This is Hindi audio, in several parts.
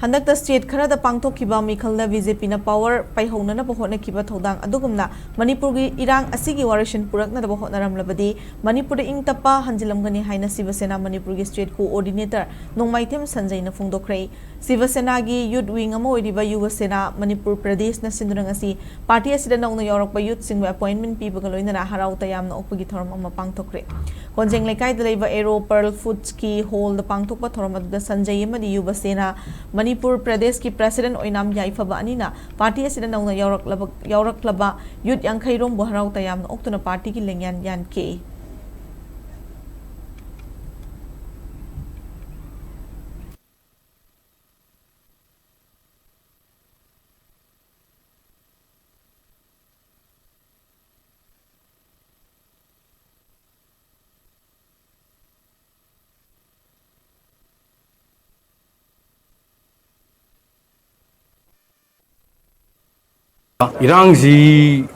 हंदक स्टेट खरद पांगथोखिबा मिखलदा बीजेपी ना पावर पाइहोनना होटनाखिबा थौदांग अदुगुमना मणिपुर की इरांग असिगी वारोइसिल पुरकनबा होटनारमलबदी मणिपुर इंग-Tappa Hanjillamlagani हाइना शिवसेना मणिपुर की स्टेट कोऑर्डिनेटर नोंमाइथेम संजयना फोंदोखरे शिवसेना की यूथ विंग युवसेना मणिपुर प्रदेश न सिंधुरंगसी पार्टी असिदा नौना यौरकपा यूथ सिंग अपॉइंटमेंट पीबगा लोइनना हराउ तयामना ओकपगी थोरम अमा पांगथोखरे कोंजेंग लेकाइदा लेबा एरो पर्ल फूड्स की whole the पांगथोकपा theorem अदुदा Sanjay अमदी Yuvasena Manipur प्रदेश की प्रेसिडेंट ओइनाम याइफबा अनिना पार्टी असिदा नौना यौरकलबा यूथ यांखैरोम हराउ तयामना ओक्तुना पार्टी की लेंयान यानके इरांग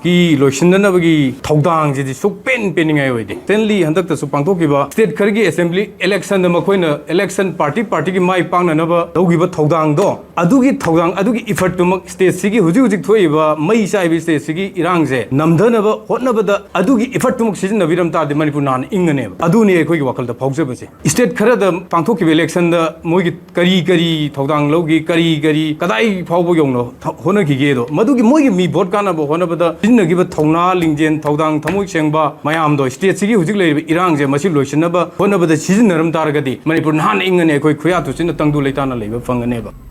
की लोइसिननबगी थौदांग जी सुक पेन पेनिंगाय होइदे तेनली हंदक तसु पांगथोकिबा स्टेट खरगी असेंबली इलेक्शन मखोइना इलेक्शन पार्टी की माइ पांगननबा दौगिबा थौदांग दो अदुगी थौदांग अदुगी इफर्ट तुमक स्टेट सिगी हुजिक थोइबा मई साइबि स्टेट सिगी इरांग जे नमधनबा होटनबदा अदुगी इफर्ट तुमक सिजनबिरम तादे मणिपुर नान इंगने अदुनी एखोइगी वखलदा फौजबसे स्टेट खरद पांगथोकिबा इलेक्शन दा मोइगी करी थौदांग लौगी करी कदाई फावबो योंनो होनगिगेदो मदुगी मोइगी मी भोट कानबो होनबदा सिजनगिबा थौना लिंजेन थौदांग थमोइ सेंबा मयामदो स्टेट सिगी हुजिक लेबा इरांग जे मसि लोइसिनबा होनबदा सिजनरम तारगदी मणिपुर नान इंगने एखोइ खुया तुसिन तंगदु लेताना लेबा फंगनेबा